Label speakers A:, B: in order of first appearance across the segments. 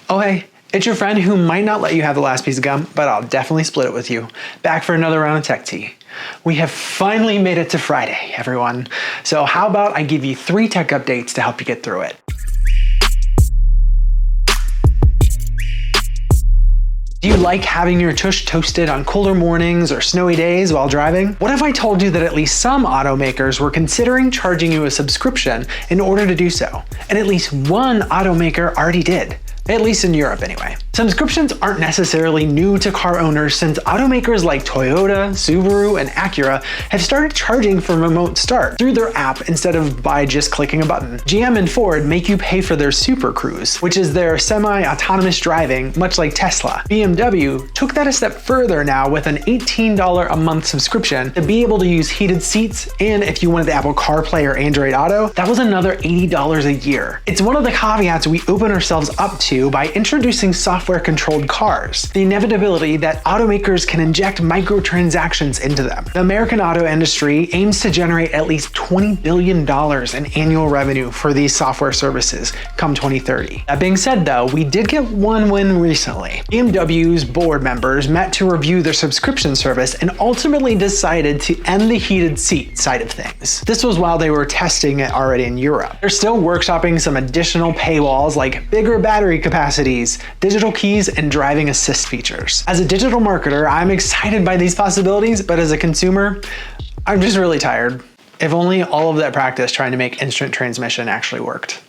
A: Oh hey, it's your friend who might not let you have the last piece of gum, but I'll definitely split it with you. Back for another round of tech tea. We have finally made it to Friday, everyone. So how about I give you 3 tech updates to help you get through it. Do you like having your tush toasted on cooler mornings or snowy days while driving? What if I told you that at least some automakers were considering charging you a subscription in order to do so? And at least one automaker already did. At least in Europe anyway. Subscriptions aren't necessarily new to car owners since automakers like Toyota, Subaru, and Acura have started charging for remote start through their app instead of by just clicking a button. GM and Ford make you pay for their Super Cruise, which is their semi-autonomous driving, much like Tesla. BMW took that a step further now with an $18 a month subscription to be able to use heated seats, and if you wanted the Apple CarPlay or Android Auto, that was another $80 a year. It's one of the caveats we open ourselves up to by introducing software-controlled cars, the inevitability that automakers can inject microtransactions into them. The American auto industry aims to generate at least $20 billion in annual revenue for these software services come 2030. That being said though, we did get one win recently. BMW's board members met to review their subscription service and ultimately decided to end the heated seat side of things. This was while they were testing it already in Europe. They're still workshopping some additional paywalls like bigger battery capacities, digital keys, and driving assist features. As a digital marketer, I'm excited by these possibilities, but as a consumer, I'm just really tired. If only all of that practice trying to make instant transmission actually worked.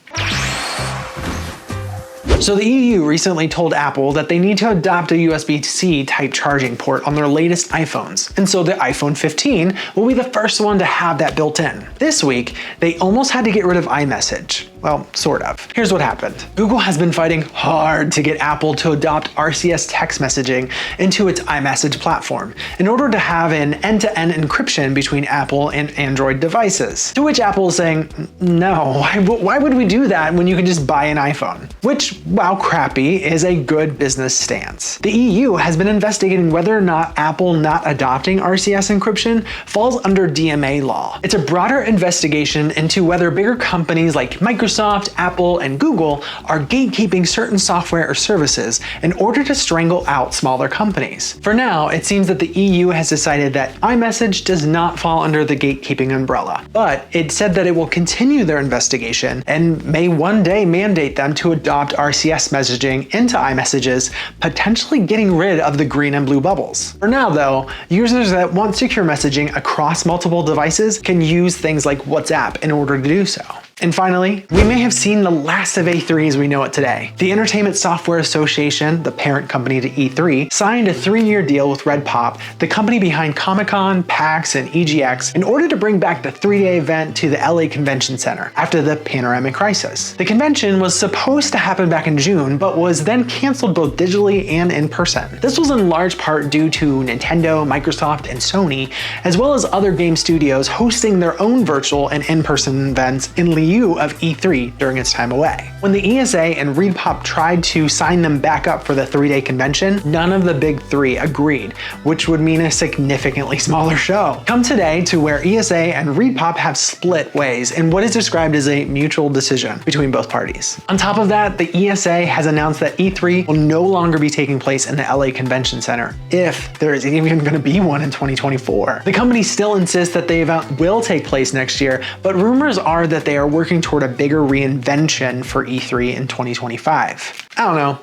A: So the EU recently told Apple that they need to adopt a USB-C type charging port on their latest iPhones, and so the iPhone 15 will be the first one to have that built in. This week, they almost had to get rid of iMessage. Well, sort of. Here's what happened. Google has been fighting hard to get Apple to adopt RCS text messaging into its iMessage platform in order to have an end-to-end encryption between Apple and Android devices. To which Apple is saying, no, why would we do that when you can just buy an iPhone? Which, while crappy, is a good business stance. The EU has been investigating whether or not Apple not adopting RCS encryption falls under DMA law. It's a broader investigation into whether bigger companies like Microsoft, Apple, and Google are gatekeeping certain software or services in order to strangle out smaller companies. For now, it seems that the EU has decided that iMessage does not fall under the gatekeeping umbrella, but it said that it will continue their investigation and may one day mandate them to adopt RCS messaging into iMessages, potentially getting rid of the green and blue bubbles. For now though, users that want secure messaging across multiple devices can use things like WhatsApp in order to do so. And finally, we may have seen the last of E3 as we know it today. The Entertainment Software Association, the parent company to E3, signed a 3-year deal with RedPop, the company behind Comic-Con, PAX, and EGX, in order to bring back the 3-day event to the LA Convention Center after the pandemic crisis. The convention was supposed to happen back in June, but was then canceled both digitally and in person. This was in large part due to Nintendo, Microsoft, and Sony, as well as other game studios hosting their own virtual and in-person events in lieu of E3 during its time away. When the ESA and RedPop tried to sign them back up for the 3-day convention, none of the big 3 agreed, which would mean a significantly smaller show. Come today to where ESA and RedPop have split ways in what is described as a mutual decision between both parties. On top of that, the ESA has announced that E3 will no longer be taking place in the LA Convention Center, if there is even going to be one in 2024. The company still insists that the event will take place next year, but rumors are that they are working toward a bigger reinvention for E3 in 2025. I don't know.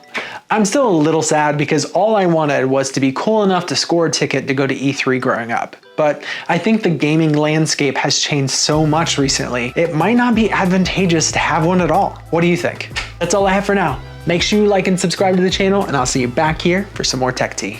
A: I'm still a little sad because all I wanted was to be cool enough to score a ticket to go to E3 growing up. But I think the gaming landscape has changed so much recently, it might not be advantageous to have one at all. What do you think? That's all I have for now. Make sure you like and subscribe to the channel, and I'll see you back here for some more tech tea.